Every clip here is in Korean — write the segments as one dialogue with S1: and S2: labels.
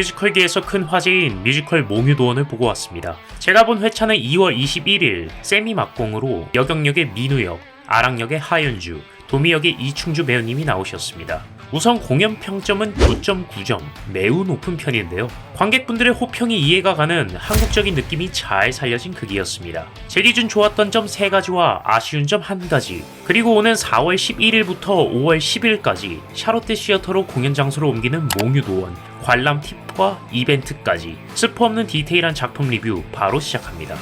S1: 뮤지컬계에서 큰 화제인 뮤지컬 몽유도원을 보고 왔습니다. 제가 본 회차는 2월 21일 세미 막공으로 여경역의 민우역, 아랑역의 하윤주, 도미역의 이충주 배우님이 나오셨습니다. 우선 공연 평점은 9.9점, 매우 높은 편인데요. 관객분들의 호평이 이해가 가는 한국적인 느낌이 잘 살려진 극이었습니다. 제 기준 좋았던 점 3가지와 아쉬운 점 1가지, 그리고 오는 4월 11일부터 5월 10일까지 샤롯테 시어터로 공연 장소를 옮기는 몽유도원, 관람 팁과 이벤트까지 스포 없는 디테일한 작품 리뷰 바로 시작합니다.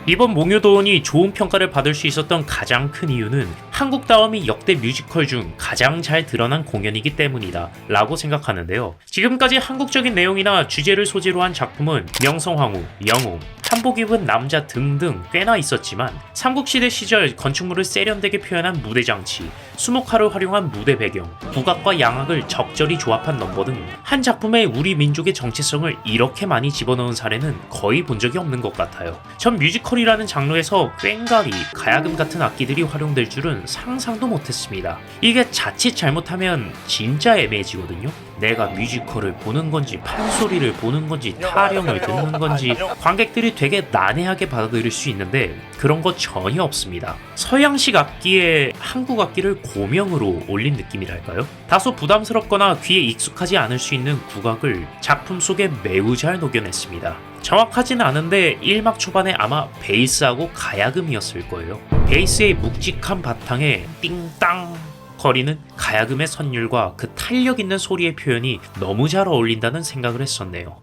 S1: 이번 몽유도원이 좋은 평가를 받을 수 있었던 가장 큰 이유는 한국다움이 역대 뮤지컬 중 가장 잘 드러난 공연이기 때문이다 라고 생각하는데요. 지금까지 한국적인 내용이나 주제를 소재로 한 작품은 명성황후, 영웅, 한복 입은 남자 등등 꽤나 있었지만 삼국시대 시절 건축물을 세련되게 표현한 무대장치, 수목화를 활용한 무대 배경, 국악과 양악을 적절히 조합한 넘버 등 한 작품에 우리 민족의 정체성을 이렇게 많이 집어넣은 사례는 거의 본 적이 없는 것 같아요. 전 뮤지컬이라는 장르에서 꽹과리, 가야금 같은 악기들이 활용될 줄은 상상도 못했습니다. 이게 자칫 잘못하면 진짜 애매해지거든요. 내가 뮤지컬을 보는 건지 판소리를 보는 건지 타령을 듣는 건지 관객들이 되게 난해하게 받아들일 수 있는데 그런 거 전혀 없습니다. 서양식 악기에 한국 악기를 고명으로 올린 느낌이랄까요? 다소 부담스럽거나 귀에 익숙하지 않을 수 있는 국악을 작품 속에 매우 잘 녹여냈습니다. 정확하진 않은데 1막 초반에 아마 베이스하고 가야금이었을 거예요. 베이스의 묵직한 바탕에 띵땅 거리는 가야금의 선율과 그 탄력 있는 소리의 표현이 너무 잘 어울린다는 생각을 했었네요.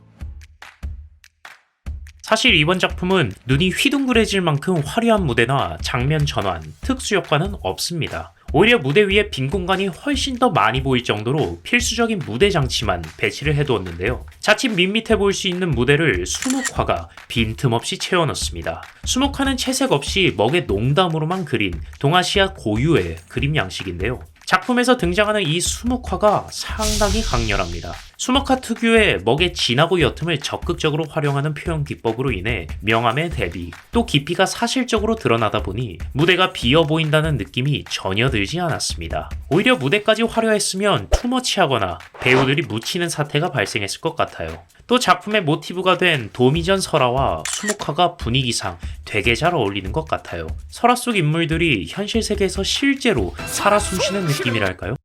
S1: 사실 이번 작품은 눈이 휘둥그레질 만큼 화려한 무대나 장면 전환, 특수 효과는 없습니다. 오히려 무대 위에 빈 공간이 훨씬 더 많이 보일 정도로 필수적인 무대 장치만 배치를 해두었는데요. 자칫 밋밋해 보일 수 있는 무대를 수묵화가 빈틈없이 채워넣습니다. 수묵화는 채색 없이 먹의 농담으로만 그린 동아시아 고유의 그림 양식인데요. 작품에서 등장하는 이 수묵화가 상당히 강렬합니다. 수묵화 특유의 먹의 진하고 옅음을 적극적으로 활용하는 표현 기법으로 인해 명암의 대비, 또 깊이가 사실적으로 드러나다 보니 무대가 비어 보인다는 느낌이 전혀 들지 않았습니다. 오히려 무대까지 화려했으면 투머치하거나 배우들이 묻히는 사태가 발생했을 것 같아요. 또 작품의 모티브가 된 도미전 설화와 수묵화가 분위기상 되게 잘 어울리는 것 같아요. 설화 속 인물들이 현실 세계에서 실제로 살아 숨쉬는 느낌이랄까요?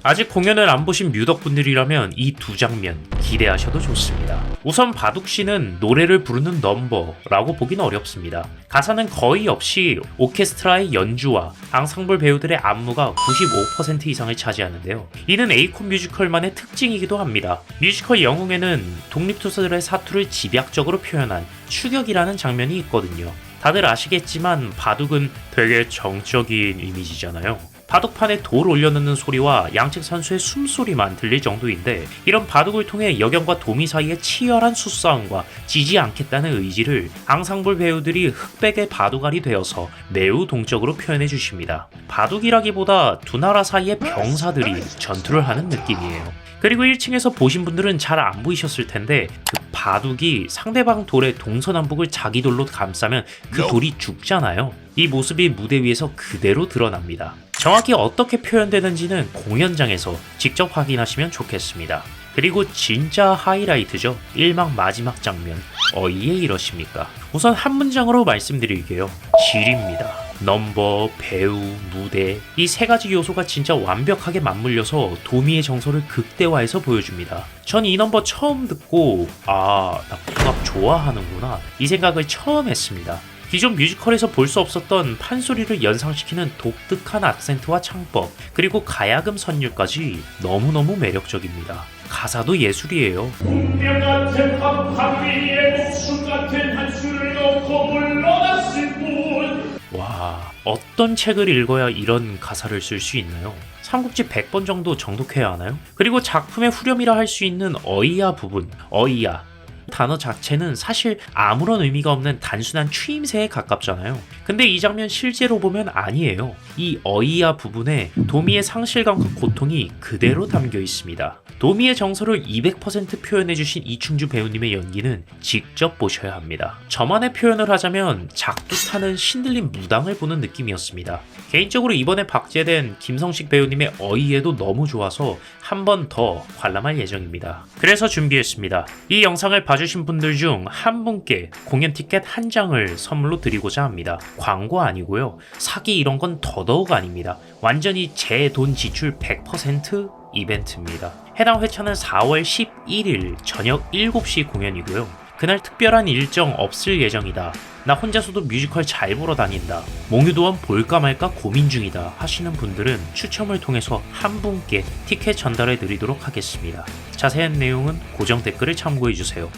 S1: 아직 공연을 안 보신 뮤덕분들이라면 이 두 장면 기대하셔도 좋습니다. 우선 바둑씨는 노래를 부르는 넘버라고 보긴 어렵습니다. 가사는 거의 없이 오케스트라의 연주와 앙상블 배우들의 안무가 95% 이상을 차지하는데요. 이는 에이콘 뮤지컬만의 특징이기도 합니다. 뮤지컬 영웅에는 독립투사들의 사투를 집약적으로 표현한 추격이라는 장면이 있거든요. 다들 아시겠지만 바둑은 되게 정적인 이미지잖아요. 바둑판에 돌 올려놓는 소리와 양측 선수의 숨소리만 들릴 정도인데 이런 바둑을 통해 여경과 도미 사이의 치열한 수싸움과 지지 않겠다는 의지를 앙상블 배우들이 흑백의 바둑알이 되어서 매우 동적으로 표현해 주십니다. 바둑이라기보다 두 나라 사이의 병사들이 전투를 하는 느낌이에요. 그리고 1층에서 보신 분들은 잘 안 보이셨을 텐데 그 바둑이 상대방 돌의 동서남북을 자기 돌로 감싸면 그 돌이 죽잖아요. 이 모습이 무대 위에서 그대로 드러납니다. 정확히 어떻게 표현되는지는 공연장에서 직접 확인하시면 좋겠습니다. 그리고 진짜 하이라이트죠. 1막 마지막 장면. 어이에 이러십니까? 우선 한 문장으로 말씀드릴게요. 질입니다. 넘버, 배우, 무대 이 3가지 요소가 진짜 완벽하게 맞물려서 도미의 정서를 극대화해서 보여줍니다. 전 이 넘버 처음 듣고 나 국악 좋아하는구나 이 생각을 처음 했습니다. 기존 뮤지컬에서 볼 수 없었던 판소리를 연상시키는 독특한 악센트와 창법, 그리고 가야금 선율까지 너무너무 매력적입니다. 가사도 예술이에요.
S2: 운명 같은 합판 위에 목숨 같은 한수를 놓고 물러났을 뿐.
S1: 와, 어떤 책을 읽어야 이런 가사를 쓸 수 있나요? 삼국지 100번 정도 정독해야 하나요? 그리고 작품의 후렴이라 할 수 있는 어이야 부분, 어이야. 단어 자체는 사실 아무런 의미가 없는 단순한 추임새에 가깝잖아요. 근데 이 장면 실제로 보면 아니에요. 이 어이야 부분에 도미의 상실감과 고통이 그대로 담겨 있습니다. 도미의 정서를 200% 표현해주신 이충주 배우님의 연기는 직접 보셔야 합니다. 저만의 표현을 하자면 작두 타는 신들린 무당을 보는 느낌이었습니다. 개인적으로 이번에 박제된 김성식 배우님의 어이에도 너무 좋아서 한 번 더 관람할 예정입니다. 그래서 준비했습니다. 이 영상을 봐주신 분들 중 한 분께 공연 티켓 한 장을 선물로 드리고자 합니다. 광고 아니고요. 사기 이런 건 더더욱 아닙니다. 완전히 제 돈 지출 100% 이벤트입니다. 해당 회차는 4월 11일 저녁 7시 공연이고요. 그날 특별한 일정 없을 예정이다. 나 혼자서도 뮤지컬 잘 보러 다닌다. 몽유도원 볼까 말까 고민 중이다 하시는 분들은 추첨을 통해서 한 분께 티켓 전달해 드리도록 하겠습니다. 자세한 내용은 고정 댓글을 참고해 주세요.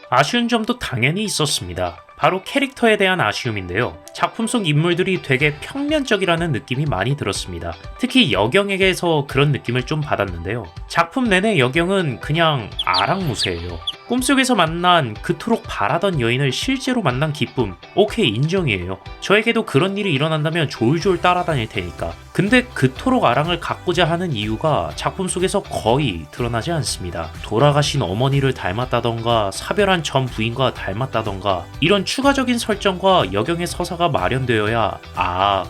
S1: 아쉬운 점도 당연히 있었습니다. 바로 캐릭터에 대한 아쉬움인데요. 작품 속 인물들이 되게 평면적이라는 느낌이 많이 들었습니다. 특히 여경에게서 그런 느낌을 좀 받았는데요. 작품 내내 여경은 그냥 아랑무새예요. 꿈속에서 만난 그토록 바라던 여인을 실제로 만난 기쁨, 오케이 인정이에요. 저에게도 그런 일이 일어난다면 졸졸 따라다닐 테니까. 근데 그토록 아랑을 갖고자 하는 이유가 작품 속에서 거의 드러나지 않습니다. 돌아가신 어머니를 닮았다던가 사별한 전 부인과 닮았다던가 이런 추가적인 설정과 여경의 서사가 마련되어야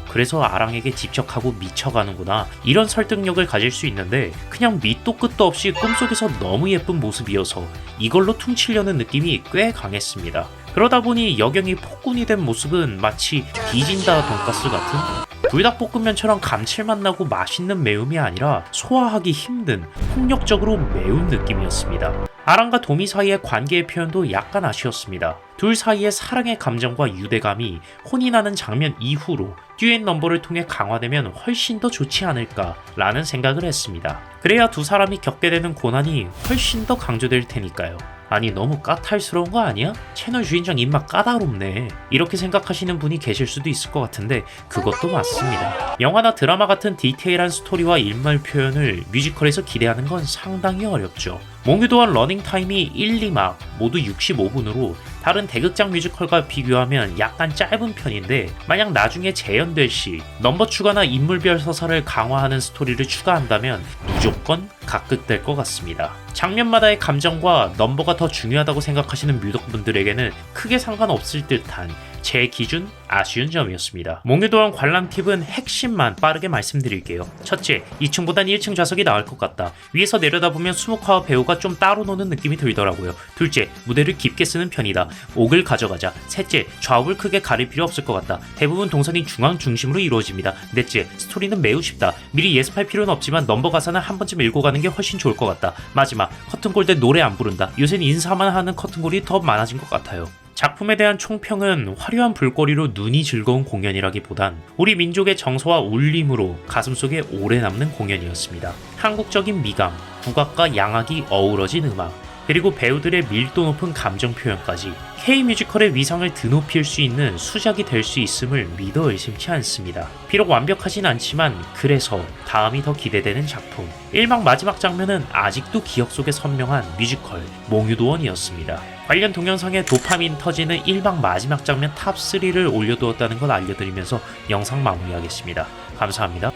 S1: 그래서 아랑에게 집착하고 미쳐가는구나 이런 설득력을 가질 수 있는데 그냥 밑도 끝도 없이 꿈속에서 너무 예쁜 모습이어서 이걸로 퉁치려는 느낌이 꽤 강했습니다. 그러다 보니 여경이 폭군이 된 모습은 마치 디진다 돈가스 같은 불닭볶음면처럼 감칠맛 나고 맛있는 매움이 아니라 소화하기 힘든 폭력적으로 매운 느낌이었습니다. 아랑과 도미 사이의 관계의 표현도 약간 아쉬웠습니다. 둘 사이의 사랑의 감정과 유대감이 혼이 나는 장면 이후로 듀엣 넘버를 통해 강화되면 훨씬 더 좋지 않을까라는 생각을 했습니다. 그래야 두 사람이 겪게 되는 고난이 훨씬 더 강조될 테니까요. 아니 너무 까탈스러운 거 아니야? 채널 주인장 입맛 까다롭네. 이렇게 생각하시는 분이 계실 수도 있을 것 같은데 그것도 맞습니다. 영화나 드라마 같은 디테일한 스토리와 인물 표현을 뮤지컬에서 기대하는 건 상당히 어렵죠. 몽유도원 러닝타임이 1, 2막 모두 65분으로 다른 대극장 뮤지컬과 비교하면 약간 짧은 편인데 만약 나중에 재현될 시 넘버 추가나 인물별 서사를 강화하는 스토리를 추가한다면 무조건 각극될 것 같습니다. 장면마다의 감정과 넘버가 더 중요하다고 생각하시는 뮤덕분들에게는 크게 상관없을 듯한 제 기준 아쉬운 점이었습니다. 몽유도원 관람 팁은 핵심만 빠르게 말씀드릴게요. 첫째, 2층보단 1층 좌석이 나을 것 같다. 위에서 내려다보면 수목화와 배우가 좀 따로 노는 느낌이 들더라고요. 둘째, 무대를 깊게 쓰는 편이다. 옥을 가져가자. 셋째, 좌우를 크게 가릴 필요 없을 것 같다. 대부분 동선이 중앙 중심으로 이루어집니다. 넷째, 스토리는 매우 쉽다. 미리 예습할 필요는 없지만 넘버 가사는 한 번쯤 읽고 가는 게 훨씬 좋을 것 같다. 마지막, 커튼골 때 노래 안 부른다. 요새는 인사만 하는 커튼골이 더 많아진 것 같아요. 작품에 대한 총평은 화려한 볼거리로 눈이 즐거운 공연이라기보단 우리 민족의 정서와 울림으로 가슴속에 오래 남는 공연이었습니다. 한국적인 미감, 국악과 양악이 어우러진 음악, 그리고 배우들의 밀도 높은 감정 표현까지 K-뮤지컬의 위상을 드높일 수 있는 수작이 될 수 있음을 믿어 의심치 않습니다. 비록 완벽하진 않지만 그래서 다음이 더 기대되는 작품 1막 마지막 장면은 아직도 기억 속에 선명한 뮤지컬 몽유도원이었습니다. 관련 동영상에 도파민 터지는 1막 마지막 장면 탑3를 올려두었다는 걸 알려드리면서 영상 마무리하겠습니다. 감사합니다.